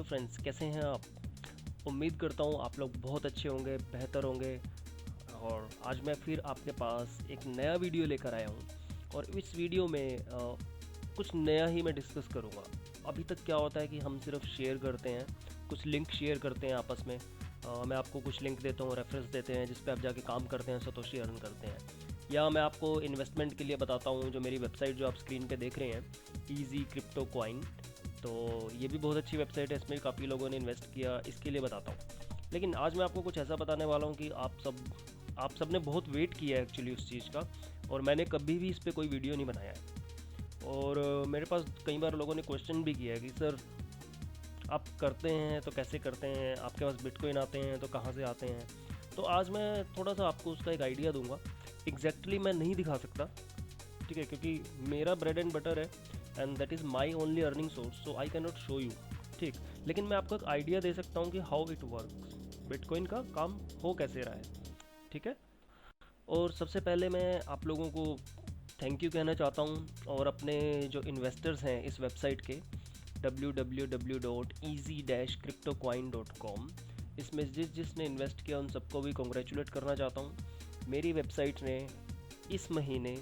Friends, कैसे हैं आप? उम्मीद करता हूँ आप लोग बहुत अच्छे होंगे, बेहतर होंगे। और आज मैं फिर आपके पास एक नया वीडियो लेकर आया हूँ। और इस वीडियो में कुछ नया ही मैं डिस्कस करूँगा। अभी तक क्या होता है कि हम सिर्फ शेयर करते हैं, कुछ लिंक शेयर करते हैं आपस में। मैं आपको कुछ लिंक देता हूँ, रेफरेंस देते हैं, जिस पे आप जाके काम करते हैं, सतोशी अर्न करते हैं। या मैं आपको इन्वेस्टमेंट के लिए बताता हूँ, जो मेरी वेबसाइट जो आप स्क्रीन पे देख रहे हैं, ईजी क्रिप्टो कॉइन। तो ये भी बहुत अच्छी वेबसाइट है, इसमें काफ़ी लोगों ने इन्वेस्ट किया, इसके लिए बताता हूँ। लेकिन आज मैं आपको कुछ ऐसा बताने वाला हूँ कि आप सब ने बहुत वेट किया है एक्चुअली उस चीज़ का। और मैंने कभी भी इस पर कोई वीडियो नहीं बनाया है। और मेरे पास कई बार लोगों ने क्वेश्चन भी किया है कि सर, आप करते हैं तो कैसे करते हैं, आपके पास बिटकॉइन आते हैं तो कहाँ से आते हैं। तो आज मैं थोड़ा सा आपको उसका एक आइडिया दूंगा। एग्जैक्टली मैं नहीं दिखा सकता, ठीक है, क्योंकि मेरा ब्रेड एंड बटर है and that is my only earning source, so I can not show you. ठीक, लेकिन मैं आपको एक आइडिया दे सकता हूँ कि हाउ इट वर्क्स, बिटकॉइन का काम हो कैसे रहा है। ठीक है। और सबसे पहले मैं आप लोगों को थैंक यू कहना चाहता हूँ, और अपने जो इन्वेस्टर्स हैं इस वेबसाइट के www.easy-cryptocoin.com, इसमें जिसने इन्वेस्ट किया उन सबको भी कॉन्ग्रेचुलेट करना चाहता हूँ। मेरी वेबसाइट ने इस महीने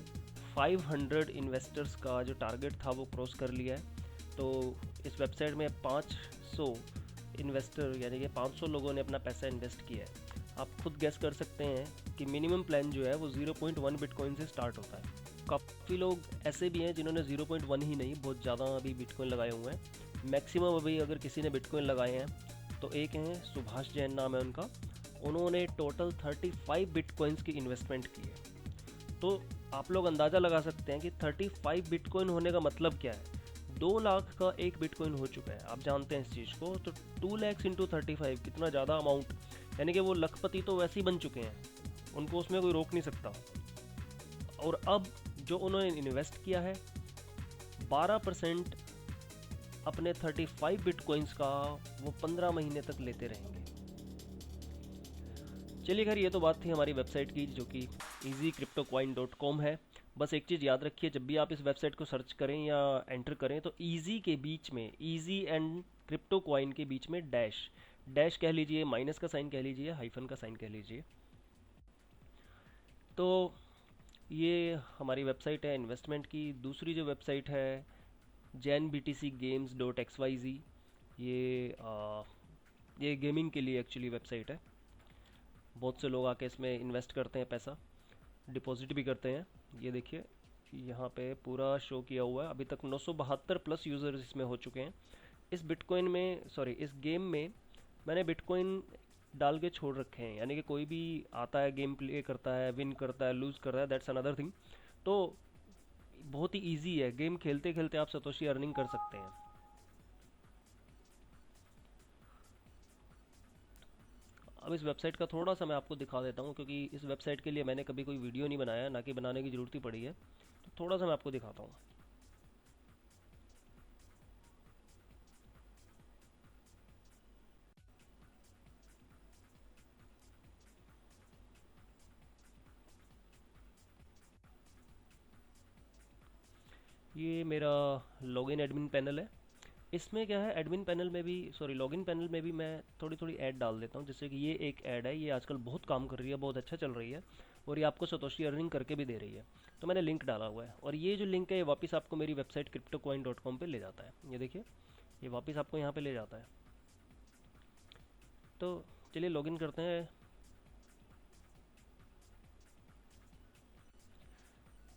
500 इन्वेस्टर्स का जो टारगेट था वो क्रॉस कर लिया है। तो इस वेबसाइट में 500 इन्वेस्टर यानी कि 500 लोगों ने अपना पैसा इन्वेस्ट किया है। आप खुद गैस कर सकते हैं कि मिनिमम प्लान जो है वो 0.1 बिटकॉइन से स्टार्ट होता है। काफ़ी लोग ऐसे भी हैं जिन्होंने 0.1 ही नहीं, बहुत ज़्यादा अभी बिटकॉइन लगाए हुए हैं। मैक्सिमम अभी अगर किसी ने बिटकॉइन लगाए हैं तो एक हैं, सुभाष जैन नाम है उनका। उन्होंने टोटल 35 बिटकॉइंस की इन्वेस्टमेंट की है। तो आप लोग अंदाज़ा लगा सकते हैं कि 35 बिटकॉइन होने का मतलब क्या है। 2 लाख का एक बिटकॉइन हो चुका है, आप जानते हैं इस चीज़ को। तो 2 लैक्स इंटू 35 कितना ज़्यादा अमाउंट, यानी कि वो लखपति तो वैसे ही बन चुके हैं, उनको उसमें कोई रोक नहीं सकता। और अब जो उन्होंने इन्वेस्ट किया है 12% अपने 35 बिटकॉइंस का, वो 15 महीने तक लेते रहेंगे। चलिए खैर, ये तो बात थी हमारी वेबसाइट की जो कि easycryptocoin.com है। बस एक चीज़ याद रखिए, जब भी आप इस वेबसाइट को सर्च करें या एंटर करें तो ईजी के बीच में, ईजी एंड क्रिप्टो कॉइन के बीच में डैश, डैश कह लीजिए, माइनस का साइन कह लीजिए, हाइफन का साइन कह लीजिए। तो ये हमारी वेबसाइट है इन्वेस्टमेंट की। दूसरी जो वेबसाइट है janbtcgames.xyz, ये ये गेमिंग के लिए एक्चुअली वेबसाइट है। बहुत से लोग आके इसमें इन्वेस्ट करते हैं पैसा, डिपॉजिट भी करते हैं। ये देखिए, यहाँ पे पूरा शो किया हुआ है। अभी तक 972 प्लस यूज़र्स इसमें हो चुके हैं। इस बिटकॉइन में, सॉरी, इस गेम में मैंने बिटकॉइन डाल के छोड़ रखे हैं, यानी कि कोई भी आता है, गेम प्ले करता है, विन करता है, लूज़ करता है, दैट्स अनदर थिंग। तो बहुत ही ईजी है, गेम खेलते खेलते आप सतोशी अर्निंग कर सकते हैं। अब इस वेबसाइट का थोड़ा सा मैं आपको दिखा देता हूँ, क्योंकि इस वेबसाइट के लिए मैंने कभी कोई वीडियो नहीं बनाया, ना कि बनाने की ज़रूरत ही पड़ी है। तो थोड़ा सा मैं आपको दिखाता हूँ। ये मेरा लॉगिन एडमिन पैनल है। इसमें क्या है, एडमिन पैनल में भी, सॉरी, लॉगिन पैनल में भी मैं थोड़ी थोड़ी ऐड डाल देता हूँ। जैसे कि ये एक ऐड है, ये आजकल बहुत काम कर रही है, बहुत अच्छा चल रही है, और ये आपको सतोशी अर्निंग करके भी दे रही है। तो मैंने लिंक डाला हुआ है, और ये जो लिंक है ये वापस आपको मेरी वेबसाइट cryptocoin.com पे ले जाता है। ये देखिए, ये वापस आपको यहाँ पे ले जाता है। तो चलिए लॉगिन करते हैं।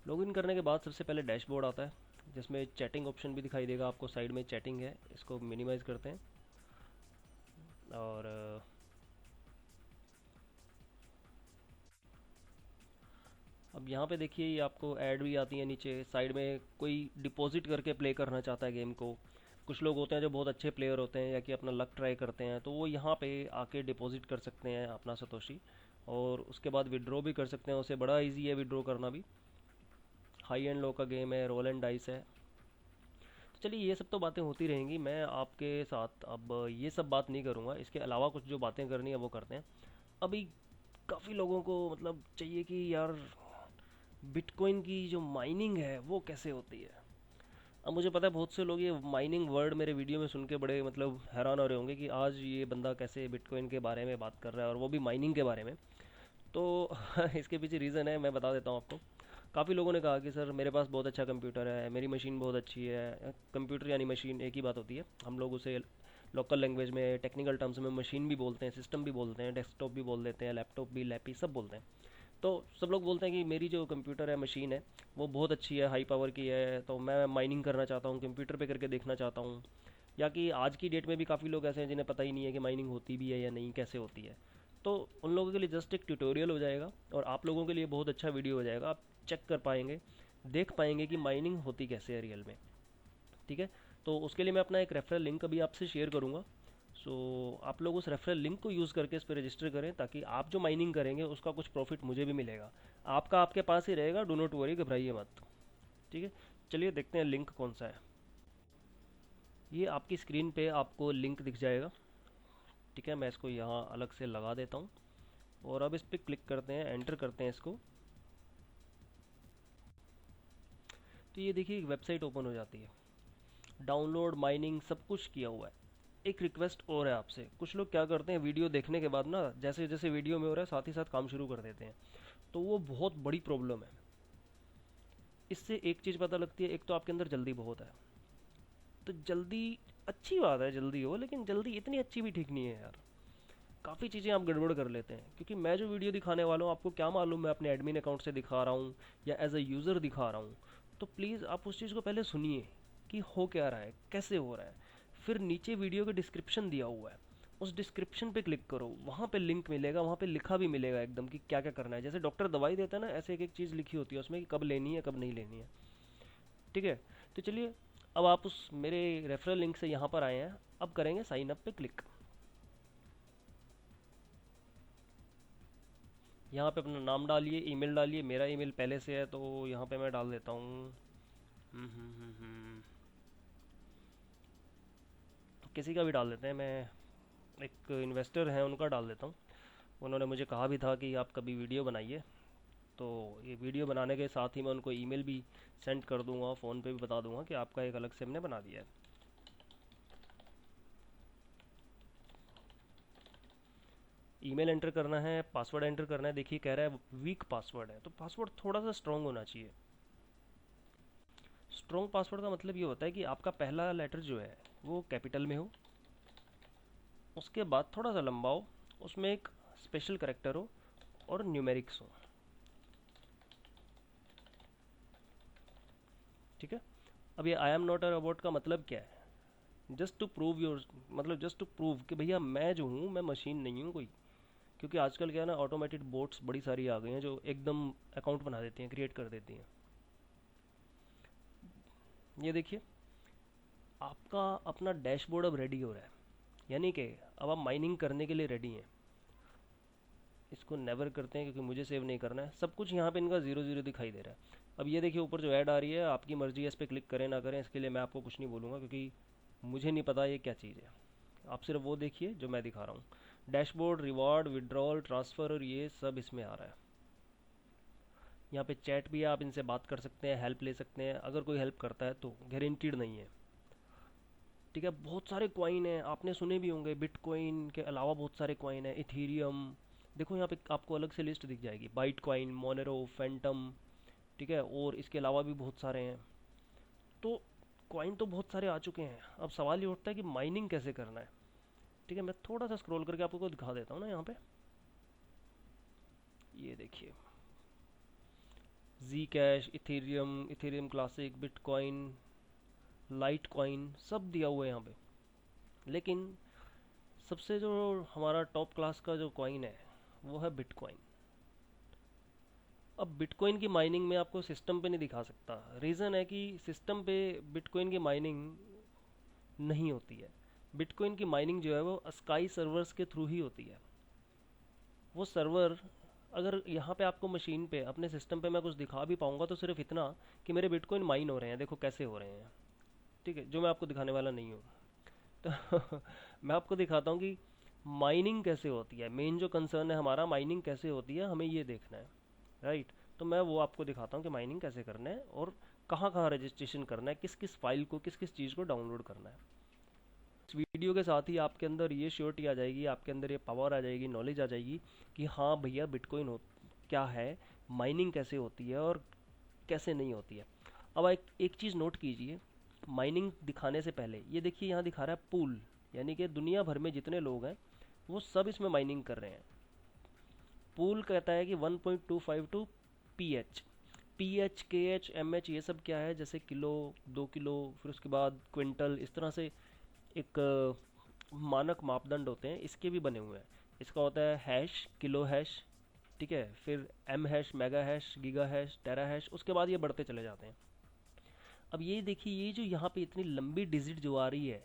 लॉगिन करने के बाद सबसे पहले डैशबोर्ड आता है, जिसमें चैटिंग ऑप्शन भी दिखाई देगा आपको। साइड में चैटिंग है, इसको मिनिमाइज़ करते हैं। और अब यहाँ पे देखिए, ये आपको ऐड भी आती है नीचे साइड में। कोई डिपॉजिट करके प्ले करना चाहता है गेम को, कुछ लोग होते हैं जो बहुत अच्छे प्लेयर होते हैं या कि अपना लक ट्राई करते हैं, तो वो यहाँ पे आके डिपॉजिट कर सकते हैं अपना सतोशी, और उसके बाद विड्रॉ भी कर सकते हैं। उसे बड़ा इजी है विड्रॉ करना भी। हाई एंड लो का गेम है, रोल एंड डाइस है। तो चलिए, ये सब तो बातें होती रहेंगी, मैं आपके साथ अब ये सब बात नहीं करूँगा। इसके अलावा कुछ जो बातें करनी है वो करते हैं। अभी काफ़ी लोगों को मतलब चाहिए कि यार, बिटकॉइन की जो माइनिंग है वो कैसे होती है। अब मुझे पता है बहुत से लोग ये माइनिंग वर्ड मेरे वीडियो में सुन के बड़े मतलब हैरान हो रहे होंगे कि आज ये बंदा कैसे बिटकॉइन के बारे में बात कर रहा है और वो भी माइनिंग के बारे में। तो इसके पीछे रीज़न है, मैं बता देता हूँ आपको। काफ़ी लोगों ने कहा कि सर मेरे पास बहुत अच्छा कंप्यूटर है, मेरी मशीन बहुत अच्छी है। कंप्यूटर यानी मशीन एक ही बात होती है, हम लोग उसे लोकल लैंग्वेज में टेक्निकल टर्म्स में मशीन भी बोलते हैं, सिस्टम भी बोलते हैं, डेस्कटॉप भी बोल देते हैं, लैपटॉप भी, लैपी सब बोलते हैं। तो सब लोग बोलते हैं कि मेरी जो कंप्यूटर है, मशीन है, वो बहुत अच्छी है, हाई पावर की है, तो मैं माइनिंग करना चाहता हूँ, कंप्यूटर पे करके देखना चाहता हूँ। या कि आज की डेट में भी काफ़ी लोग ऐसे हैं जिन्हें पता ही नहीं है कि माइनिंग होती भी है या नहीं, कैसे होती है। तो उन लोगों के लिए जस्ट एक ट्यूटोरियल हो जाएगा और आप लोगों के लिए बहुत अच्छा वीडियो हो जाएगा। आप चेक कर पाएंगे, देख पाएंगे कि माइनिंग होती कैसे है रियल में। ठीक है। तो उसके लिए मैं अपना एक रेफरल लिंक अभी आपसे शेयर करूँगा। सो आप लोग उस रेफरल लिंक को यूज़ करके इस पर रजिस्टर करें, ताकि आप जो माइनिंग करेंगे उसका कुछ प्रॉफिट मुझे भी मिलेगा। आपका आपके पास ही रहेगा, डो नॉट वरी, घबराइए मत। ठीक है। चलिए देखते हैं लिंक कौन सा है। ये आपकी स्क्रीन पे आपको लिंक दिख जाएगा। ठीक है, मैं इसको यहाँ अलग से लगा देता हूँ और अब इस पर क्लिक करते हैं, एंटर करते हैं इसको। तो ये देखिए एक वेबसाइट ओपन हो जाती है, डाउनलोड माइनिंग सब कुछ किया हुआ है। एक रिक्वेस्ट और है आपसे, कुछ लोग क्या करते हैं वीडियो देखने के बाद ना, जैसे जैसे वीडियो में हो रहा है साथ ही साथ काम शुरू कर देते हैं। तो वो बहुत बड़ी प्रॉब्लम है। इससे एक चीज़ पता लगती है, एक तो आपके अंदर जल्दी बहुत है। तो जल्दी अच्छी बात है, जल्दी हो, लेकिन जल्दी इतनी अच्छी भी ठीक नहीं है यार। काफ़ी चीज़ें आप गड़बड़ कर लेते हैं, क्योंकि मैं जो वीडियो दिखाने वाला हूँ आपको क्या मालूम मैं अपने एडमिन अकाउंट से दिखा रहा हूँ या एज अ यूज़र दिखा रहा हूँ। तो प्लीज़ आप उस चीज़ को पहले सुनिए कि हो क्या रहा है, कैसे हो रहा है। फिर नीचे वीडियो का डिस्क्रिप्शन दिया हुआ है, उस डिस्क्रिप्शन पे क्लिक करो, वहाँ पे लिंक मिलेगा, वहाँ पे लिखा भी मिलेगा एकदम कि क्या क्या करना है। जैसे डॉक्टर दवाई देता है ना, ऐसे एक एक चीज़ लिखी होती है उसमें कि कब लेनी है कब नहीं लेनी है। ठीक है। तो चलिए, अब आप उस मेरे रेफरल लिंक से यहाँ पर आए हैं, अब करेंगे साइन अप पे क्लिक। यहाँ पे अपना नाम डालिए, ईमेल डालिए, मेरा ईमेल पहले से है तो यहाँ पे मैं डाल देता हूँ। हम्म, हम्म, तो किसी का भी डाल देते हैं, मैं एक इन्वेस्टर हैं उनका डाल देता हूँ। उन्होंने मुझे कहा भी था कि आप कभी वीडियो बनाइए, तो ये वीडियो बनाने के साथ ही मैं उनको ईमेल भी सेंड कर दूंगा, फ़ोन पे भी बता दूंगा कि आपका एक अलग से हमने बना दिया है। ईमेल एंटर करना है, पासवर्ड एंटर करना है। देखिए कह रहा है वीक पासवर्ड है, तो पासवर्ड थोड़ा सा स्ट्रॉन्ग होना चाहिए। स्ट्रॉन्ग पासवर्ड का मतलब ये होता है कि आपका पहला लेटर जो है वो कैपिटल में हो, उसके बाद थोड़ा सा लंबा हो, उसमें एक स्पेशल करेक्टर हो और न्यूमेरिक्स हो। ठीक है। अब ये I am not a robot का मतलब क्या है? जस्ट टू प्रूव योर, मतलब जस्ट टू प्रूव कि भैया मैं जो हूँ मैं मशीन नहीं हूँ कोई। क्योंकि आजकल क्या है ना, ऑटोमेटेड बोट्स बड़ी सारी आ गई हैं जो एकदम अकाउंट बना देती हैं, क्रिएट कर देती हैं। ये देखिए, आपका अपना डैशबोर्ड अब रेडी हो रहा है, यानी कि अब आप माइनिंग करने के लिए रेडी हैं। इसको नेवर करते हैं क्योंकि मुझे सेव नहीं करना है। सब कुछ यहाँ पे इनका ज़ीरो ज़ीरो दिखाई दे रहा है। अब ये देखिए ऊपर जो ऐड आ रही है, आपकी मर्ज़ी है इस पर क्लिक करें ना करें, इसके लिए मैं आपको कुछ नहीं बोलूँगा क्योंकि मुझे नहीं पता ये क्या चीज़ है। आप सिर्फ वो देखिए जो मैं दिखा रहा हूँ। डैशबोर्ड, रिवॉर्ड, विड्रॉल, ट्रांसफ़र और ये सब इसमें आ रहा है। यहाँ पे चैट भी है, आप इनसे बात कर सकते हैं, हेल्प ले सकते हैं, अगर कोई हेल्प करता है तो, गारंटीड नहीं है। ठीक है। बहुत सारे कॉइन हैं, आपने सुने भी होंगे, बिटकॉइन के अलावा बहुत सारे कॉइन हैं, इथीरियम। देखो यहाँ पे आपको अलग से लिस्ट दिख जाएगी, बाइट कॉइन, मोनेरो, फैंटम। ठीक है। और इसके अलावा भी बहुत सारे हैं। तो कॉइन तो बहुत सारे आ चुके हैं, अब सवाल ये उठता है कि माइनिंग कैसे करना है। ठीक है, मैं थोड़ा सा स्क्रॉल करके आपको दिखा देता हूँ ना। यहाँ पे ये देखिए, Zcash, Ethereum, Ethereum Classic, Bitcoin, Litecoin, सब दिया हुआ है यहाँ पे। लेकिन सबसे जो हमारा टॉप क्लास का जो कॉइन है वो है बिटकॉइन। अब बिटकॉइन की माइनिंग में आपको सिस्टम पे नहीं दिखा सकता। रीज़न है कि सिस्टम पे बिटकॉइन की माइनिंग नहीं होती है। बिटकॉइन की माइनिंग जो है वो स्काई सर्वर्स के थ्रू ही होती है। वो सर्वर, अगर यहाँ पे आपको मशीन पे अपने सिस्टम पे मैं कुछ दिखा भी पाऊंगा तो सिर्फ इतना कि मेरे बिटकॉइन माइन हो रहे हैं, देखो कैसे हो रहे हैं। ठीक है, जो मैं आपको दिखाने वाला नहीं हूँ। तो मैं आपको दिखाता हूँ कि माइनिंग कैसे होती है। मेन जो कंसर्न है हमारा, माइनिंग कैसे होती है, हमें ये देखना है। राइट। तो मैं वो आपको दिखाता हूँ कि माइनिंग कैसे करना है और कहाँ कहाँ रजिस्ट्रेशन करना है, किस किस फाइल को, किस किस चीज़ को डाउनलोड करना है। इस वीडियो के साथ ही आपके अंदर ये श्योरिटी आ जाएगी, आपके अंदर ये पावर आ जाएगी, नॉलेज आ जाएगी कि हाँ भैया बिटकॉइन हो क्या है, माइनिंग कैसे होती है और कैसे नहीं होती है। अब एक चीज़ नोट कीजिए, माइनिंग दिखाने से पहले ये देखिए यहाँ दिखा रहा है पूल, यानी कि दुनिया भर में जितने लोग हैं वो सब इसमें माइनिंग कर रहे हैं। पूल कहता है कि 1.252 पीएच, पीएच के एच एम एच ये सब क्या है, जैसे किलो, 2 किलो, फिर उसके बाद क्विंटल, इस तरह से एक मानक मापदंड होते हैं, इसके भी बने हुए हैं। इसका होता है हैश, किलो हैश, ठीक है, फिर M hash, mega hash, giga hash, tera hash, उसके बाद ये बढ़ते चले जाते हैं। अब ये देखिए, ये जो यहाँ पे इतनी लंबी डिजिट जो आ रही है,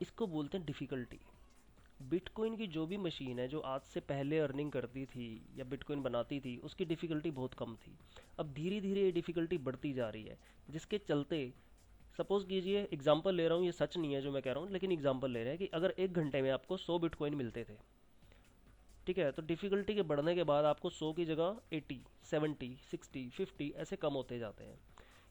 इसको बोलते हैं डिफ़िकल्टी। बिटकॉइन की जो भी मशीन है जो आज से पहले अर्निंग करती थी या बिटकॉइन बनाती थी, उसकी डिफ़िकल्टी बहुत कम थी। अब धीरे धीरे ये डिफ़िकल्टी बढ़ती जा रही है, जिसके चलते सपोज कीजिए, एग्जांपल ले रहा हूँ, ये सच नहीं है जो मैं कह रहा हूँ, लेकिन एग्जांपल ले रहे हैं कि अगर 1 घंटे में आपको 100 बिटकॉइन मिलते थे, ठीक है, तो डिफ़िकल्टी के बढ़ने के बाद आपको 100 की जगह 80, 70, 60, 50 ऐसे कम होते जाते हैं।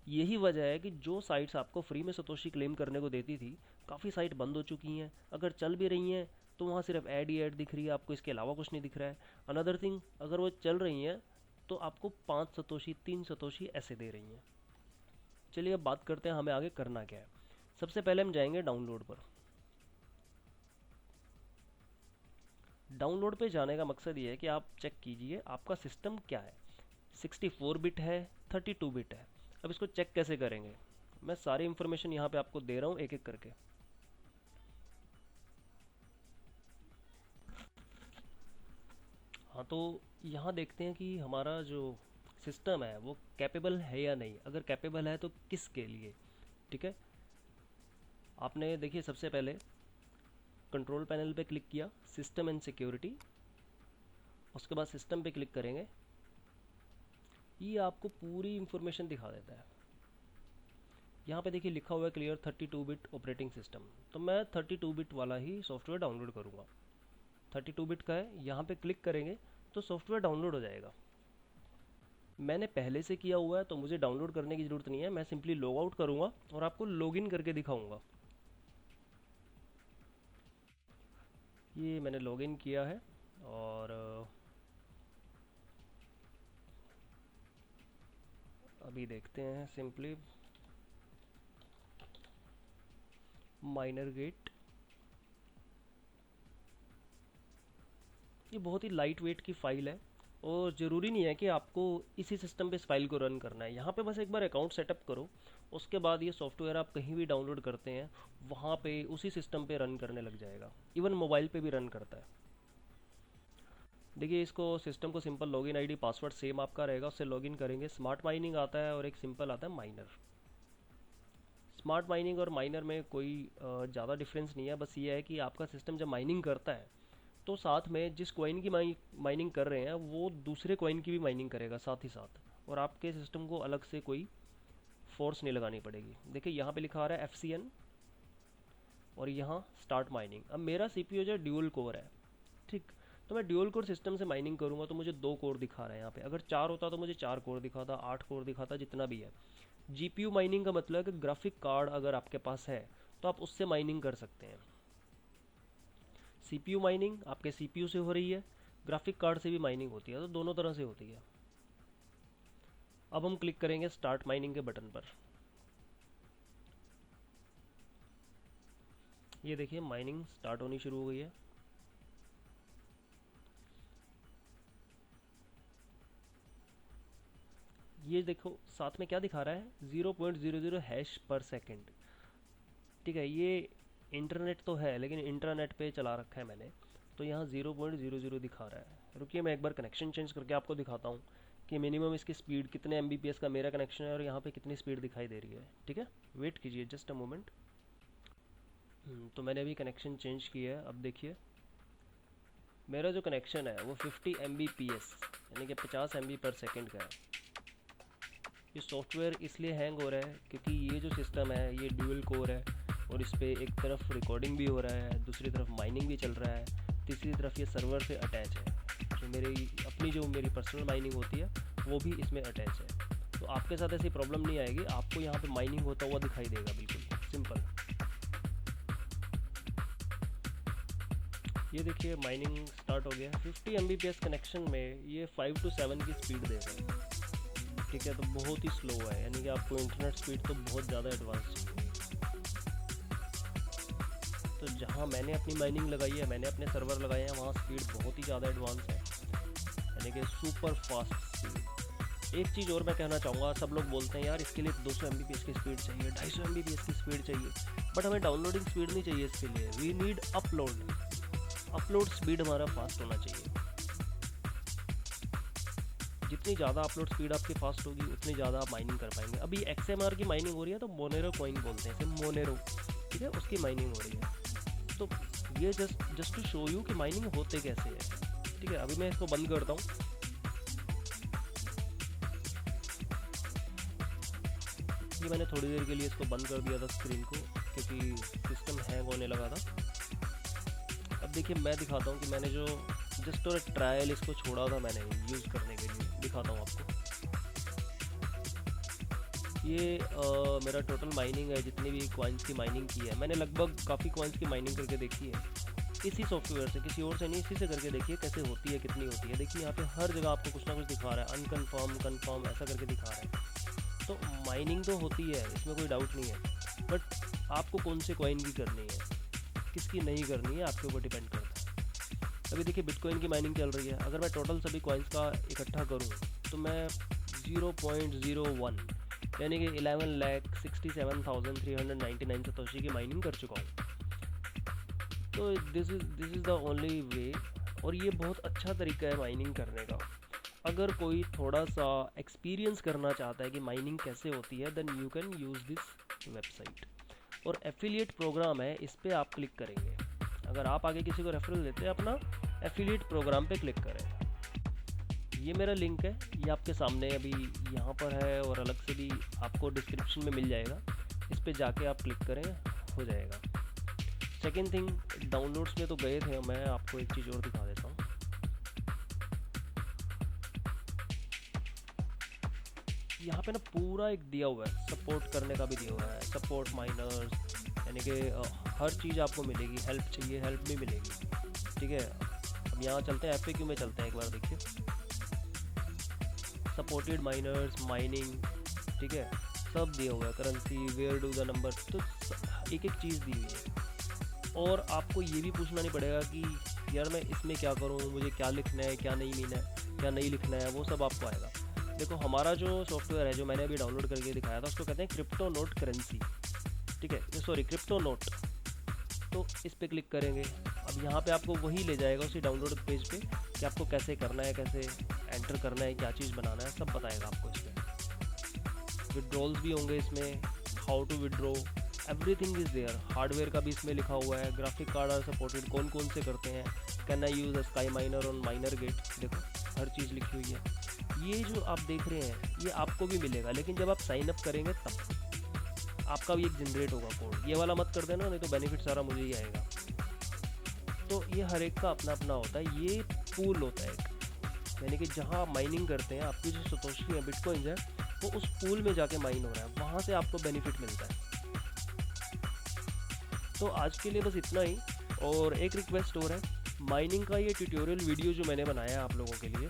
यही वजह है कि जो साइट्स आपको फ्री में सतोशी क्लेम करने को देती थी, काफ़ी साइट बंद हो चुकी हैं। अगर चल भी रही हैं तो वहाँ सिर्फ ऐड ही ऐड दिख रही है आपको, इसके अलावा कुछ नहीं दिख रहा है। अनदर थिंग, अगर वो चल रही हैं तो आपको 5 सतोशी, 3 सतोशी ऐसे दे रही हैं। चलिए अब बात करते हैं हमें आगे करना क्या है। सबसे पहले हम जाएंगे डाउनलोड पर। डाउनलोड पे जाने का मकसद ये है कि आप चेक कीजिए आपका सिस्टम क्या है, 64 बिट है, 32 बिट है। अब इसको चेक कैसे करेंगे, मैं सारी इन्फॉर्मेशन यहाँ पे आपको दे रहा हूँ एक एक करके। हाँ, तो यहाँ देखते हैं कि हमारा जो सिस्टम है वो कैपेबल है या नहीं। अगर कैपेबल है तो किसके लिए, ठीक है। आपने देखिए सबसे पहले कंट्रोल पैनल पे क्लिक किया, सिस्टम एंड सिक्योरिटी, उसके बाद सिस्टम पे क्लिक करेंगे। ये आपको पूरी इंफॉर्मेशन दिखा देता है। यहाँ पे देखिए लिखा हुआ है क्लियर 32 बिट ऑपरेटिंग सिस्टम, तो मैं 32 बिट वाला ही सॉफ्टवेयर डाउनलोड करूँगा। 32 बिट का है, यहाँ पे क्लिक करेंगे तो सॉफ्टवेयर डाउनलोड हो जाएगा। मैंने पहले से किया हुआ है तो मुझे डाउनलोड करने की ज़रूरत नहीं है, मैं सिंपली लॉग आउट करूँगा और आपको लॉगिन करके दिखाऊँगा। ये मैंने लॉगिन किया है और अभी देखते हैं सिंपली माइनर गेट। ये बहुत ही लाइट वेट की फ़ाइल है और ज़रूरी नहीं है कि आपको इसी सिस्टम पे इस फाइल को रन करना है। यहाँ पे बस एक बार अकाउंट सेटअप करो, उसके बाद ये सॉफ्टवेयर आप कहीं भी डाउनलोड करते हैं वहाँ पे उसी सिस्टम पे रन करने लग जाएगा। इवन मोबाइल पे भी रन करता है। देखिए, इसको सिस्टम को simple login ID password same आपका रहेगा, उससे लॉगिन करेंगे। स्मार्ट माइनिंग आता है और एक सिंपल आता है माइनर। स्मार्ट माइनिंग और माइनर में कोई ज़्यादा डिफरेंस नहीं है, बस ये है कि आपका सिस्टम जब माइनिंग करता है तो साथ में जिस कॉइन की माइनिंग कर रहे हैं वो दूसरे कॉइन की भी माइनिंग करेगा साथ ही साथ, और आपके सिस्टम को अलग से कोई फोर्स नहीं लगानी पड़ेगी। देखिए यहाँ पे लिखा आ रहा है FCN और यहाँ स्टार्ट माइनिंग। अब मेरा CPU जो ड्यूल कोर है, ठीक, तो मैं ड्यूल कोर सिस्टम से माइनिंग करूँगा तो मुझे 2 कोर दिखा रहा है यहाँ पे। अगर 4 होता तो मुझे 4 कोर दिखाता, 8 कोर दिखाता, जितना भी है। GPU माइनिंग का मतलब है कि ग्राफिक कार्ड अगर आपके पास है तो आप उससे माइनिंग कर सकते हैं। CPU माइनिंग आपके CPU से हो रही है, ग्राफिक कार्ड से भी माइनिंग होती है, तो दोनों तरह से होती है। अब हम क्लिक करेंगे स्टार्ट माइनिंग के बटन पर। ये देखिए माइनिंग स्टार्ट होनी शुरू हो गई है। ये देखो साथ में क्या दिखा रहा है, 0.00 हैश पर सेकेंड। ठीक है, ये इंटरनेट तो है लेकिन इंटरनेट पे चला रखा है मैंने, तो यहाँ 0.00 दिखा रहा है। रुकिए मैं एक बार कनेक्शन चेंज करके आपको दिखाता हूँ कि मिनिमम इसकी स्पीड कितने MBPS का मेरा कनेक्शन है और यहाँ पे कितनी स्पीड दिखाई दे रही है। ठीक है, वेट कीजिए जस्ट अ मोमेंट। तो मैंने अभी कनेक्शन चेंज किया है। अब देखिए मेरा जो कनेक्शन है वो 50 MBPS यानी कि 50 MB पर सेकेंड का है। ये सॉफ्टवेयर इसलिए हैंग हो रहा है क्योंकि ये जो सिस्टम है ये ड्यूल कोर है और इस पर एक तरफ रिकॉर्डिंग भी हो रहा है, दूसरी तरफ माइनिंग भी चल रहा है, तीसरी तरफ ये सर्वर से अटैच है। तो मेरी अपनी जो मेरी पर्सनल माइनिंग होती है वो भी इसमें अटैच है। तो आपके साथ ऐसी प्रॉब्लम नहीं आएगी, आपको यहाँ पे माइनिंग होता हुआ दिखाई देगा, बिल्कुल सिंपल। ये देखिए माइनिंग स्टार्ट हो गया। 50 Mbps कनेक्शन में ये 5 to 7 की स्पीड दे रहा है, ठीक है। तो बहुत ही स्लो है, यानी कि आपको इंटरनेट स्पीड तो बहुत ज़्यादा एडवांस चाहिए। तो जहाँ मैंने अपनी माइनिंग लगाई है, मैंने अपने सर्वर लगाए हैं, वहाँ स्पीड बहुत ही ज़्यादा एडवांस है, यानी कि सुपर फास्ट स्पीड। एक चीज़ और मैं कहना चाहूँगा, सब लोग बोलते हैं यार इसके लिए 200 Mbps की स्पीड चाहिए, 250 Mbps की स्पीड चाहिए, बट हमें डाउनलोडिंग स्पीड नहीं चाहिए इसके लिए। वी नीड अपलोड स्पीड हमारा फास्ट होना चाहिए। जितनी ज़्यादा अपलोड स्पीड आपकी फास्ट होगी उतनी ज़्यादा आप माइनिंग कर पाएंगे। अभी XMR की माइनिंग हो रही है, तो मोनेरो कॉइन बोलते हैं इसे, मोनेरो, ठीक है, उसकी माइनिंग हो रही है। तो ये जस्ट टू शो यू कि माइनिंग होते कैसे है, ठीक है। अभी मैं इसको बंद करता हूँ। ये मैंने थोड़ी देर के लिए इसको बंद कर दिया था स्क्रीन को, क्योंकि सिस्टम हैंग होने लगा था। अब देखिए मैं दिखाता हूँ कि मैंने जो जस्ट और ट्रायल इसको छोड़ा था मैंने यूज़ करने के लिए, दिखाता हूँ आपको। ये मेरा टोटल माइनिंग है, जितनी भी कॉइन्स की माइनिंग की है मैंने, लगभग काफ़ी कॉइन्स की माइनिंग करके देखी है इसी सॉफ्टवेयर से, किसी और से नहीं, इसी से करके देखिए कैसे होती है, कितनी होती है। देखिए यहाँ पे हर जगह आपको कुछ ना कुछ दिखा रहा है, अनकन्फर्म, कन्फर्म, ऐसा करके दिखा रहा है। तो माइनिंग तो होती है, इसमें कोई डाउट नहीं है, बट आपको कौन से कॉइन की करनी है, किसकी नहीं करनी है, आपके ऊपर डिपेंड करता है। अभी देखिए बिटकॉइन की माइनिंग चल रही है, अगर मैं टोटल सभी कॉइन्स का इकट्ठा करूँ तो मैं 0.01 यानी कि 11,67,399 सतोशी की माइनिंग कर चुका हूँ। तो this is the only way, और ये बहुत अच्छा तरीका है माइनिंग करने का। अगर कोई थोड़ा सा एक्सपीरियंस करना चाहता है कि माइनिंग कैसे होती है, then you can use this website. और एफिलिएट प्रोग्राम है, इस पर आप क्लिक करेंगे। अगर आप आगे किसी को रेफरल देते हैं, अपना एफिलिएट प्रोग्राम पे क्लिक करें। ये मेरा लिंक है, ये आपके सामने अभी यहाँ पर है, और अलग से भी आपको डिस्क्रिप्शन में मिल जाएगा। इस पे जाके आप क्लिक करें, हो जाएगा। सेकेंड थिंग, डाउनलोड्स में तो गए थे, मैं आपको एक चीज़ और दिखा देता हूँ। यहाँ पे ना पूरा एक दिया हुआ है, सपोर्ट करने का भी दिया हुआ है, सपोर्ट माइनर्स, यानी कि हर चीज़ आपको मिलेगी। हेल्प चाहिए, हेल्प भी मिलेगी, ठीक है। अब यहाँ चलते हैं, FAQ में चलते हैं, एक बार देखिए। सपोर्टेड माइनर्स, माइनिंग, ठीक है, सब दिया हुआ है। Currency, where do the number, तो एक एक चीज़ दी हुई है। और आपको ये भी पूछना नहीं पड़ेगा कि यार मैं इसमें क्या करूँ, मुझे क्या लिखना है, क्या नहीं मीना है, क्या नहीं लिखना है, वो सब आपको आएगा। देखो हमारा जो सॉफ्टवेयर है, जो मैंने अभी डाउनलोड करके दिखाया था, उसको कहते हैं क्रिप्टो नोट करेंसी, ठीक है, सॉरी क्रिप्टो नोट। तो इस पर क्लिक करेंगे, अब यहाँ पे आपको वही ले जाएगा उसी डाउनलोड पेज पे, कि आपको कैसे करना है, कैसे एंटर करना है, क्या चीज़ बनाना है, सब बताएगा आपको इसमें। विड्रॉल्स भी होंगे इसमें, how to withdraw, everything is there. Hardware का भी इसमें लिखा हुआ है, ग्राफिक कार्ड आर सपोर्टेड, कौन कौन से करते हैं, can I use sky miner on miner gate, देखो हर चीज़ लिखी हुई है। ये जो आप देख रहे हैं ये आपको भी मिलेगा, लेकिन जब आप साइन अप करेंगे तब आपका भी एक जनरेट होगा कोड। ये वाला मत कर देना, नहीं तो बेनिफिट सारा मुझे ही आएगा। तो ये हर एक का अपना अपना होता है। ये पूल होता है एक, यानी कि जहाँ आप माइनिंग करते हैं, आपकी जो सतोशी है, बिटकॉइंस है, वो उस पूल में जाके माइन हो रहा है, वहाँ से आपको बेनिफिट मिलता है। तो आज के लिए बस इतना ही। और एक रिक्वेस्ट और है, माइनिंग का ये ट्यूटोरियल वीडियो जो मैंने बनाया है आप लोगों के लिए,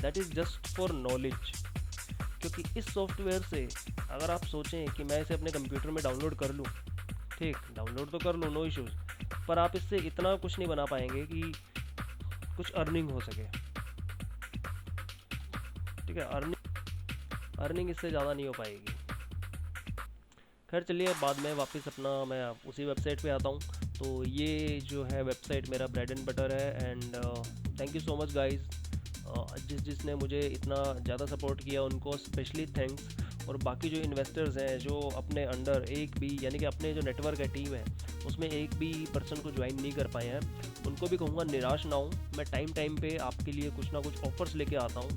that is just for knowledge. क्योंकि इस सॉफ्टवेयर से अगर आप सोचें कि मैं इसे अपने कंप्यूटर में डाउनलोड कर लूँ, ठीक, डाउनलोड तो कर लूँ, नो इश्यूज़, पर आप इससे इतना कुछ नहीं बना पाएंगे कि कुछ अर्निंग हो सके, ठीक है। अर्निंग इससे ज़्यादा नहीं हो पाएगी। खैर चलिए, बाद में वापस अपना मैं उसी वेबसाइट पे आता हूँ। तो ये जो है वेबसाइट मेरा ब्रेड एंड बटर है। And thank you so much guys, जिसने मुझे इतना ज़्यादा सपोर्ट किया उनको स्पेशली थैंक्स। और बाकी जो इन्वेस्टर्स हैं जो अपने अंडर एक भी, यानी कि अपने जो नेटवर्क है, टीम है, उसमें एक भी पर्सन को ज्वाइन नहीं कर पाए हैं, उनको भी कहूँगा निराश ना हो। मैं टाइम पे आपके लिए कुछ ना कुछ ऑफ़र्स लेके आता हूँ,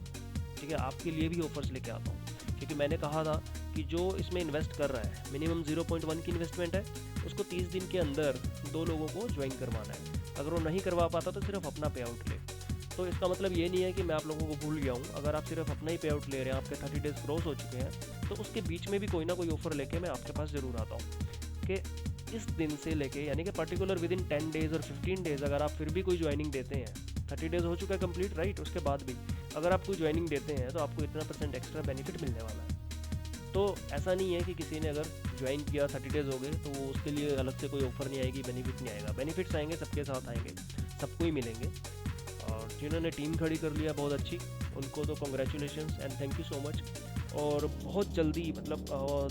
ठीक है, आपके लिए भी ऑफ़र्स लेके आता हूँ। क्योंकि मैंने कहा था कि जो इसमें इन्वेस्ट कर रहा है, मिनिमम 0.1 की इन्वेस्टमेंट है, उसको 30 दिन के अंदर 2 लोगों को ज्वाइन करवाना है। अगर वो नहीं करवा पाता तो सिर्फ अपना पे आउट ले। तो इसका मतलब ये नहीं है कि मैं आप लोगों को भूल गया हूँ। अगर आप सिर्फ अपना ही पे आउट ले रहे हैं, आपके 30 डेज क्रॉस हो चुके हैं, तो उसके बीच में भी कोई ना कोई ऑफर लेके मैं आपके पास ज़रूर आता हूँ कि इस दिन से लेके, यानी कि पर्टिकुलर विद इन 10 डेज़ और 15 डेज़ अगर आप फिर भी कोई ज्वाइनिंग देते हैं, 30 डेज़ हो चुका है कंप्लीट राइट, उसके बाद भी अगर आप कोई ज्वाइनिंग देते हैं तो आपको इतना % एक्स्ट्रा बेनिफिट मिलने वाला है। तो ऐसा नहीं है कि किसी ने अगर ज्वाइन किया 30 डेज़ हो गए तो वो उसके लिए अलग से कोई ऑफ़र नहीं आएगी, बेनिफिट नहीं आएगा। बेनिफिट्स आएंगे, सबके साथ आएंगे, सबको ही मिलेंगे। और जिन्होंने टीम खड़ी कर लिया बहुत अच्छी, उनको तो congratulations and thank you so much. और बहुत जल्दी, मतलब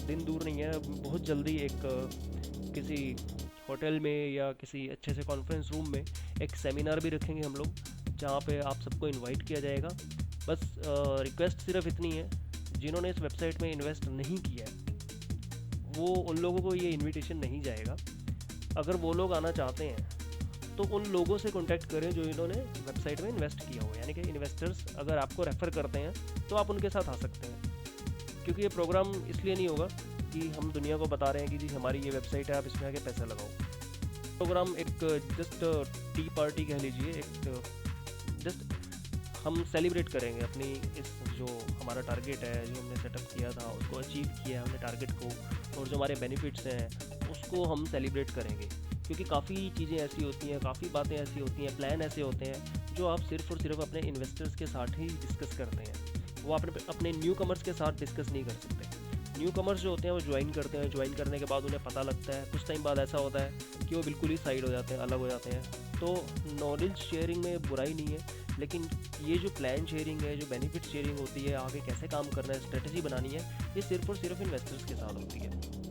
दिन दूर नहीं है, बहुत जल्दी एक किसी होटल में या किसी अच्छे से कॉन्फ्रेंस रूम में एक सेमिनार भी रखेंगे हम लोग, जहाँ पे आप सबको इनवाइट किया जाएगा। बस रिक्वेस्ट सिर्फ इतनी है, जिन्होंने इस वेबसाइट में इन्वेस्ट नहीं किया है वो, उन लोगों को ये इनविटेशन नहीं जाएगा। अगर वो लोग आना चाहते हैं तो उन लोगों से कांटेक्ट करें जो इन्होंने वेबसाइट में इन्वेस्ट किया हो, यानी कि इन्वेस्टर्स अगर आपको रेफ़र करते हैं तो आप उनके साथ आ सकते हैं। क्योंकि ये प्रोग्राम इसलिए नहीं होगा कि हम दुनिया को बता रहे हैं कि जी हमारी ये वेबसाइट है, आप इसमें आके पैसा लगाओ। प्रोग्राम एक जस्ट टी पार्टी कह लीजिए, एक जस्ट हम सेलिब्रेट करेंगे अपनी इस जो हमारा टारगेट है, जो हमने सेटअप किया था उसको अचीव किया हमने टारगेट को, और जो हमारे बेनिफिट्स हैं उसको हम सेलिब्रेट करेंगे। क्योंकि काफ़ी चीज़ें ऐसी होती हैं, काफ़ी बातें ऐसी होती हैं, प्लान ऐसे होते हैं जो आप सिर्फ और सिर्फ अपने इन्वेस्टर्स के साथ ही डिस्कस करते हैं। वो अपने न्यू कमर्स के साथ डिस्कस नहीं कर सकते। न्यू कमर्स जो होते हैं वो ज्वाइन करते हैं, ज्वाइन करने के बाद उन्हें पता लगता है, कुछ टाइम बाद ऐसा होता है कि वो बिल्कुल ही साइड हो जाते हैं, अलग हो जाते हैं। तो नॉलेज शेयरिंग में बुराई नहीं है, लेकिन ये जो प्लान शेयरिंग है, जो बेनिफिट शेयरिंग होती है, आगे कैसे काम करना है, स्ट्रेटजी बनानी है, ये सिर्फ और सिर्फ इन्वेस्टर्स के साथ होती है।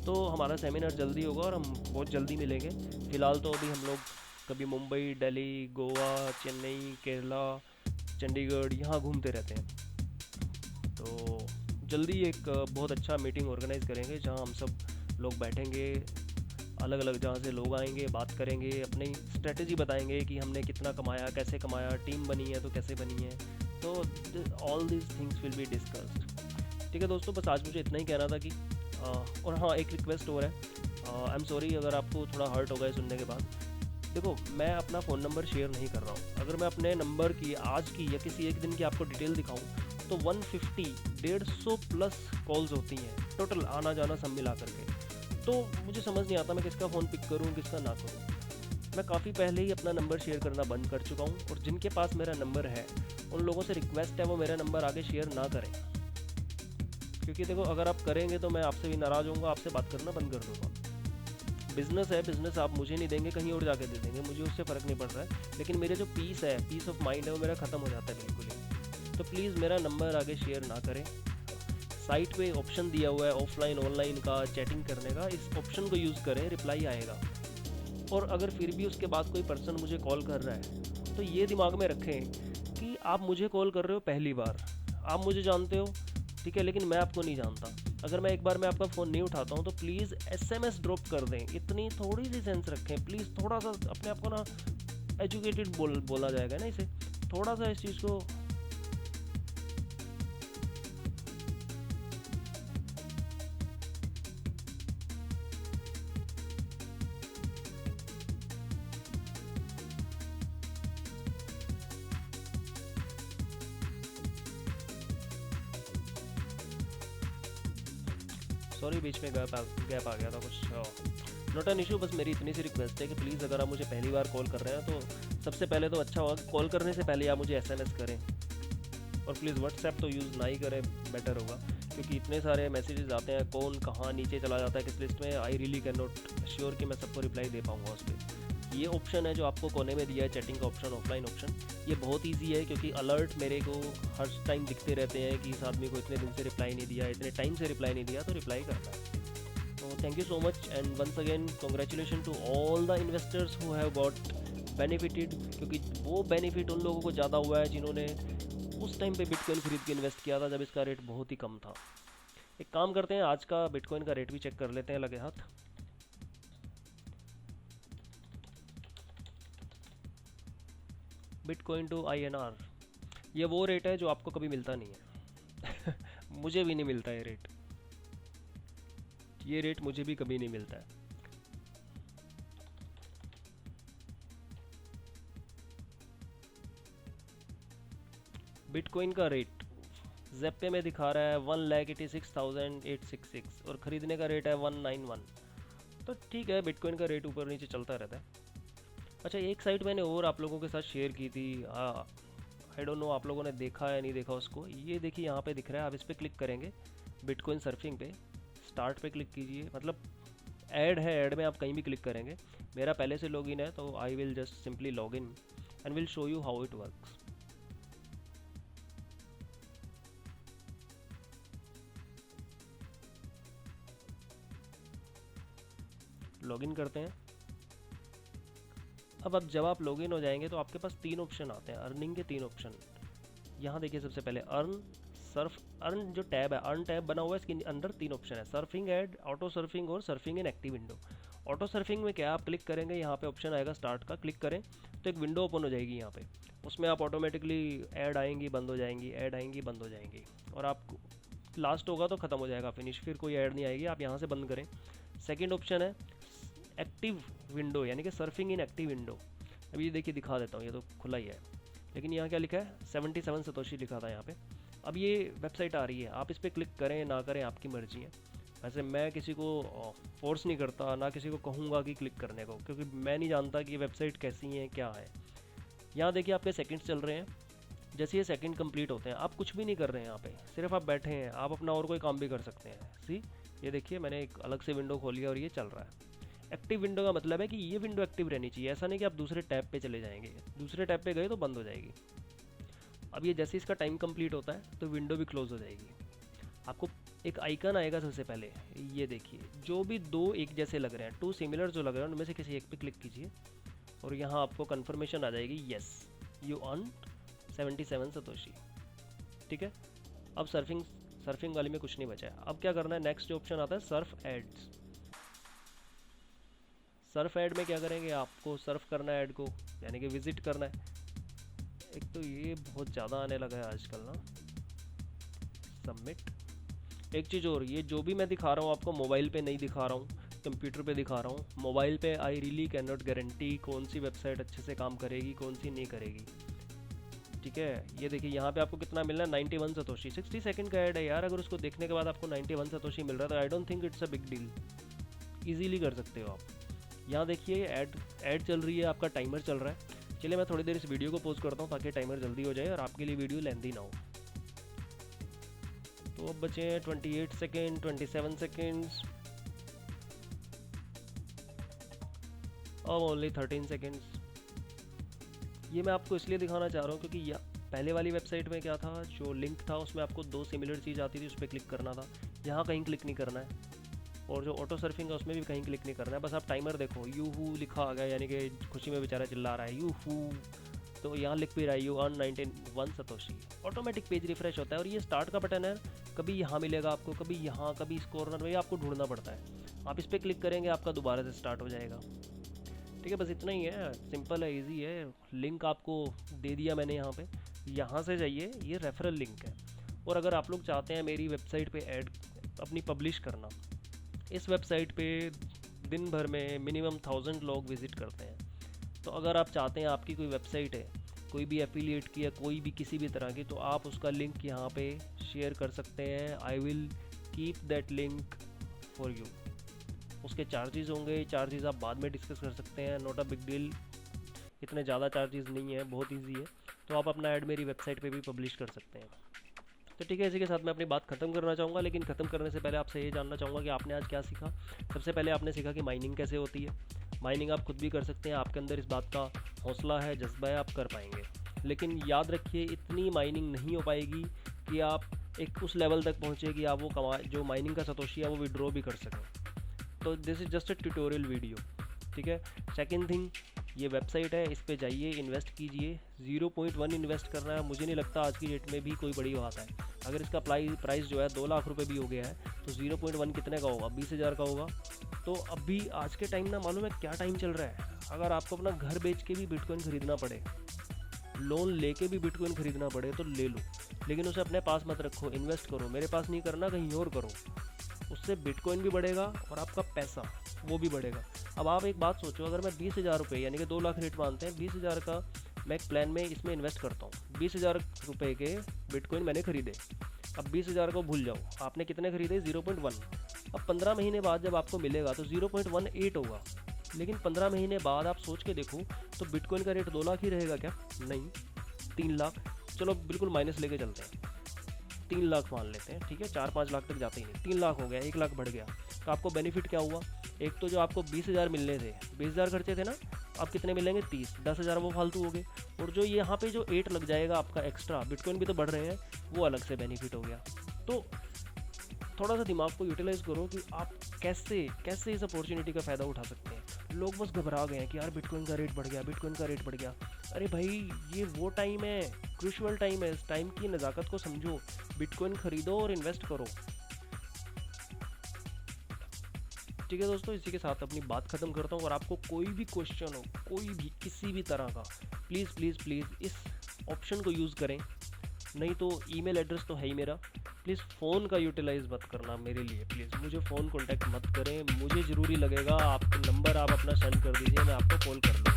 तो हमारा सेमिनार जल्दी होगा और हम बहुत जल्दी मिलेंगे। फ़िलहाल तो अभी हम लोग कभी मुंबई, दिल्ली, गोवा, चेन्नई, केरला, चंडीगढ़ यहाँ घूमते रहते हैं। तो जल्दी एक बहुत अच्छा मीटिंग ऑर्गेनाइज़ करेंगे जहाँ हम सब लोग बैठेंगे, अलग अलग जहाँ से लोग आएंगे, बात करेंगे, अपनी स्ट्रेटजी बताएंगे कि हमने कितना कमाया, कैसे कमाया, टीम बनी है तो कैसे बनी है। तो all these things will be discussed. ठीक है दोस्तों, बस आज मुझे इतना ही कहना था कि और हाँ, एक रिक्वेस्ट और है, आई एम सॉरी अगर आपको थोड़ा हर्ट हो गया सुनने के बाद। देखो, मैं अपना फ़ोन नंबर शेयर नहीं कर रहा हूँ। अगर मैं अपने नंबर की आज की या किसी एक दिन की आपको डिटेल दिखाऊँ तो 150 प्लस कॉल्स होती हैं टोटल, आना जाना सब मिला करके। तो मुझे समझ नहीं आता मैं किसका फ़ोन पिक करूँ, किसका ना करूँ। मैं काफ़ी पहले ही अपना नंबर शेयर करना बंद कर चुका हूँ, और जिनके पास मेरा नंबर है उन लोगों से रिक्वेस्ट है वो मेरा नंबर आगे शेयर ना करें। क्योंकि देखो, अगर आप करेंगे तो मैं आपसे भी नाराज़ होऊंगा, आपसे बात करना बंद कर दूँगा। बिज़नेस है, बिज़नेस आप मुझे नहीं देंगे, कहीं और जाके दे देंगे, मुझे उससे फ़र्क नहीं पड़ रहा है, लेकिन मेरे जो पीस है, पीस ऑफ माइंड है, वो मेरा ख़त्म हो जाता है बिल्कुल ही। तो प्लीज़ मेरा नंबर आगे शेयर ना करें। साइट पे ऑप्शन दिया हुआ है ऑफलाइन ऑनलाइन का चैटिंग करने का, इस ऑप्शन को यूज़ करें, रिप्लाई आएगा। और अगर फिर भी उसके बाद कोई पर्सन मुझे कॉल कर रहा है तो ये दिमाग में रखें कि आप मुझे कॉल कर रहे हो पहली बार, आप मुझे जानते हो, ठीक है, लेकिन मैं आपको नहीं जानता। अगर मैं एक बार में आपका फ़ोन नहीं उठाता हूँ तो प्लीज़ SMS ड्रॉप कर दें, इतनी थोड़ी सी सेंस रखें प्लीज़। थोड़ा सा अपने आप को ना एजुकेटेड बोला जाएगा ना इसे, थोड़ा सा इस चीज़ को। सॉरी, बीच में गैप आ गया था कुछ, नॉट एन इशू। बस मेरी इतनी सी रिक्वेस्ट है कि प्लीज़ अगर आप मुझे पहली बार कॉल कर रहे हैं तो सबसे पहले तो अच्छा होगा कॉल करने से पहले आप मुझे SMS करें, और प्लीज़ व्हाट्सएप तो यूज़ ना ही करें, बेटर होगा। क्योंकि इतने सारे मैसेजेस आते हैं, कौन कहाँ नीचे चला जाता है किस लिस्ट में, I really can not sure कि मैं सबको रिप्लाई दे पाऊँगा उस पर। ये ऑप्शन है जो आपको कोने में दिया है, चैटिंग का ऑप्शन, ऑफलाइन ऑप्शन, ये बहुत ईजी है। क्योंकि अलर्ट मेरे को हर टाइम दिखते रहते हैं कि इस आदमी को इतने दिन से रिप्लाई नहीं दिया, इतने टाइम से रिप्लाई नहीं दिया, तो रिप्लाई करना है। तो thank you so much and once again congratulation to all the investors who have got benefited. क्योंकि वो बेनिफिट उन लोगों को ज़्यादा हुआ है जिन्होंने उस टाइम पे बिटकॉइन खरीद के इन्वेस्ट किया था जब इसका रेट बहुत ही कम था। एक काम करते हैं, आज का बिटकॉइन का रेट भी चेक कर लेते हैं लगे हाथ। बिटकॉइन टू INR, ये वो रेट है जो आपको कभी मिलता नहीं है मुझे भी नहीं मिलता ये रेट, ये रेट मुझे भी कभी नहीं मिलता है। बिटकॉइन का रेट ज़ेप्पे में दिखा रहा है 1,86,866 और ख़रीदने का रेट है 191। तो ठीक है, बिटकॉइन का रेट ऊपर नीचे चलता रहता है। अच्छा, एक साइट मैंने और आप लोगों के साथ शेयर की थी, आई डोंट नो आप लोगों ने देखा या नहीं देखा उसको। ये देखिए यहाँ पे दिख रहा है, आप इस पर क्लिक करेंगे बिटकॉइन सर्फिंग पे, स्टार्ट पे क्लिक कीजिए, मतलब ऐड है, ऐड में आप कहीं भी क्लिक करेंगे। मेरा पहले से लॉगिन है तो I will just simply log in and will show you how it works. Login करते हैं। अब जब आप लॉगिन हो जाएंगे तो आपके पास 3 ऑप्शन आते हैं, अर्निंग के 3 ऑप्शन। यहाँ देखिए सबसे पहले अर्न, सर्फ, अर्न जो टैब है, अर्न टैब बना हुआ है, इसके अंदर 3 ऑप्शन है, सर्फिंग एड, ऑटो सर्फिंग और सर्फिंग इन एक्टिव विंडो। ऑटो सर्फिंग में क्या, आप क्लिक करेंगे, यहाँ पे ऑप्शन आएगा स्टार्ट का, क्लिक करें तो एक विंडो ओपन हो जाएगी यहाँ पे। उसमें आप ऑटोमेटिकली ऐड आएंगी, बंद हो जाएंगी, ऐड आएंगी, बंद हो जाएंगी, और आप लास्ट होगा तो ख़त्म हो जाएगा फिनिश, फिर कोई ऐड नहीं आएगी, आप यहाँ से बंद करें। सेकेंड ऑप्शन है एक्टिव विंडो, यानी कि सर्फिंग इन एक्टिव विंडो। अभी ये देखिए दिखा देता हूँ, ये तो खुला ही है, लेकिन यहाँ क्या लिखा है, 77 सतोशी लिखा था यहाँ पे। अब ये वेबसाइट आ रही है, आप इस पर क्लिक करें ना करें आपकी मर्जी है। वैसे मैं किसी को फोर्स नहीं करता, ना किसी को कहूँगा कि क्लिक करने को, क्योंकि मैं नहीं जानता कि वेबसाइट कैसी है क्या है। यहाँ देखिए आपके सेकंड्स चल रहे हैं, जैसे ये सेकंड कंप्लीट होते हैं आप कुछ भी नहीं कर रहे हैं यहाँ पे, सिर्फ आप बैठे हैं, आप अपना और कोई काम भी कर सकते हैं। सी, ये देखिए मैंने एक अलग से विंडो खोली और ये चल रहा है। एक्टिव विंडो का मतलब है कि ये विंडो एक्टिव रहनी चाहिए, ऐसा नहीं कि आप दूसरे टैब पे चले जाएंगे, दूसरे टैब पे गए तो बंद हो जाएगी। अब ये जैसे इसका टाइम कंप्लीट होता है तो विंडो भी क्लोज हो जाएगी। आपको एक आइकन आएगा सबसे पहले, ये देखिए, जो भी 2 एक जैसे लग रहे हैं, 2 सिमिलर जो लग रहे हैं, उनमें से किसी एक पे क्लिक कीजिए और यहाँ आपको कन्फर्मेशन आ जाएगी, यस यू अर्न 77 सतोशी। ठीक है, अब सर्फिंग वाले में कुछ नहीं बचा है। अब क्या करना है, नेक्स्ट जो ऑप्शन आता है सर्फ एड्स। सर्फ ऐड में क्या करेंगे, आपको सर्फ करना है ऐड को, यानी कि विजिट करना है। एक तो ये बहुत ज़्यादा आने लगा है आजकल ना, सबमिट। एक चीज़ और, ये जो भी मैं दिखा रहा हूँ आपको मोबाइल पे नहीं दिखा रहा हूँ, कंप्यूटर पे दिखा रहा हूँ। मोबाइल पे I really can not guarantee कौन सी वेबसाइट अच्छे से काम करेगी, कौन सी नहीं करेगी। ठीक है, ये देखिए यहाँ पे आपको कितना मिल रहा है, 91 सतोशी। 60 सेकंड का ऐड है यार, अगर उसको देखने के बाद आपको 91 सतोशी मिल रहा है तो I don't think it's a big deal, easily कर सकते हो आप। यहाँ देखिए ऐड चल रही है, आपका टाइमर चल रहा है। चलिए मैं थोड़ी देर इस वीडियो को पॉज करता हूँ ताकि टाइमर जल्दी हो जाए और आपके लिए वीडियो लेंदी ना हो। तो अब बचे हैं 28 सेकेंड, 27 सेकेंड्स, अब ओनली 13 सेकेंड्स। ये मैं आपको इसलिए दिखाना चाह रहा हूँ क्योंकि पहले वाली वेबसाइट में क्या था, जो लिंक था उसमें आपको 2 सिमिलर चीज़ आती थी, उस पर क्लिक करना था। यहाँ कहीं क्लिक नहीं करना है, और जो ऑटो सर्फिंग है उसमें भी कहीं क्लिक नहीं करना है। बस आप टाइमर देखो, यू हू लिखा आ गया, यानी कि खुशी में बेचारा चिल्ला रहा है यू हू, तो यहाँ लिख भी रहा है you earn 91 Satoshi. Automatic page refresh होता है, और ये स्टार्ट का बटन है, कभी यहाँ मिलेगा आपको, कभी यहाँ, कभी इस कॉर्नर में, आपको ढूंढना पड़ता है। आप इस पर क्लिक करेंगे आपका दोबारा से स्टार्ट हो जाएगा। ठीक है, बस इतना ही है, सिंपल है, ईजी है। लिंक आपको दे दिया मैंने यहाँ पे, यहाँ से जाइए, ये रेफरल लिंक है। और अगर आप लोग चाहते हैं मेरी वेबसाइट पे ऐड अपनी पब्लिश करना, इस वेबसाइट पे दिन भर में मिनिमम 1000 लोग विज़िट करते हैं। तो अगर आप चाहते हैं आपकी कोई वेबसाइट है, कोई भी एफिलिएट की या कोई भी किसी भी तरह की, तो आप उसका लिंक यहाँ पे शेयर कर सकते हैं। I will keep that link for you. उसके चार्जेस होंगे, चार्जेस आप बाद में डिस्कस कर सकते हैं, नॉट अ बिग डील, इतने ज़्यादा चार्जेस नहीं है, बहुत ईजी है। तो आप अपना ऐड मेरी वेबसाइट पे भी पब्लिश कर सकते हैं। तो ठीक है, इसी के साथ मैं अपनी बात ख़त्म करना चाहूँगा, लेकिन ख़त्म करने से पहले आपसे ये जानना चाहूँगा कि आपने आज क्या सीखा। सबसे पहले आपने सीखा कि माइनिंग कैसे होती है। माइनिंग आप खुद भी कर सकते हैं, आपके अंदर इस बात का हौसला है, जज्बा है, आप कर पाएंगे। लेकिन याद रखिए, इतनी माइनिंग नहीं हो पाएगी कि आप एक उस लेवल तक पहुँचे कि आप वो जो माइनिंग का सतोशी है वो विड्रॉ भी कर सकें। तो this is just a tutorial video. ठीक है, सेकेंड थिंग, ये वेबसाइट है, इस पे जाइए, इन्वेस्ट कीजिए। 0.1 इन्वेस्ट करना है, मुझे नहीं लगता आज की डेट में भी कोई बड़ी बात है। अगर इसका प्राइस जो है 2 लाख रुपए भी हो गया है, तो 0.1 कितने का होगा, 20,000 का होगा। तो अभी आज के टाइम ना, मालूम है क्या टाइम चल रहा है, अगर आपको अपना घर बेच के भी बिटकॉइन खरीदना पड़े, लोन लेके भी बिटकॉइन खरीदना पड़े तो ले लो, लेकिन उसे अपने पास मत रखो, इन्वेस्ट करो। मेरे पास नहीं करना, कहीं और करो, उससे बिटकॉइन भी बढ़ेगा और आपका पैसा वो भी बढ़ेगा। अब आप एक बात सोचो, अगर मैं 20,000 रुपये, यानी कि 2 लाख रेट मानते हैं, 20,000 का मैं एक प्लान में इसमें इन्वेस्ट करता हूँ, 20,000 रुपये के बिटकॉइन मैंने खरीदे। अब 20,000 को भूल जाओ, आपने कितने खरीदे? 0.1। अब 15 महीने बाद जब आपको मिलेगा तो 0.18 होगा। लेकिन 15 महीने बाद आप सोच के देखो तो बिटकॉइन का रेट 2 लाख ही रहेगा क्या? नहीं, 3 लाख। चलो बिल्कुल माइनस लेके चलते हैं, 3 लाख मान लेते हैं, ठीक है, 4-5 लाख तक जाते ही नहीं, 3 लाख हो गया, 1 लाख बढ़ गया। तो आपको बेनिफिट क्या हुआ? एक तो जो आपको 20,000 मिलने थे, 20,000 खर्चे थे ना, अब कितने मिलेंगे? 30, 10,000 वो फालतू हो गए। और जो यहाँ पे जो 8 लग जाएगा आपका एक्स्ट्रा, बिटकॉइन भी तो बढ़ रहे हैं, वो अलग से बेनिफिट हो गया। तो थोड़ा सा दिमाग को यूटिलाइज़ करो कि आप कैसे कैसे इस अपॉर्चुनिटी का फ़ायदा उठा सकते हैं। लोग बस घबरा गए हैं कि यार बिटकॉइन का रेट बढ़ गया, बिटकॉइन का रेट बढ़ गया। अरे भाई, ये वो टाइम है, क्रूशियल टाइम है, इस टाइम की नज़ाकत को समझो, बिटकॉइन खरीदो और इन्वेस्ट करो। ठीक है दोस्तों, इसी के साथ अपनी बात ख़त्म करता हूँ। और आपको कोई भी क्वेश्चन हो, कोई भी किसी भी तरह का, प्लीज़ प्लीज़ प्लीज़ इस ऑप्शन को यूज़ करें। नहीं तो ईमेल एड्रेस तो है ही मेरा। प्लीज़ फ़ोन का यूटिलाइज़ मत करना मेरे लिए, प्लीज़ मुझे फ़ोन कॉन्टैक्ट मत करें। मुझे ज़रूरी लगेगा, आपका नंबर आप अपना सेंड कर दीजिए, मैं आपको कॉल कर लूँगा।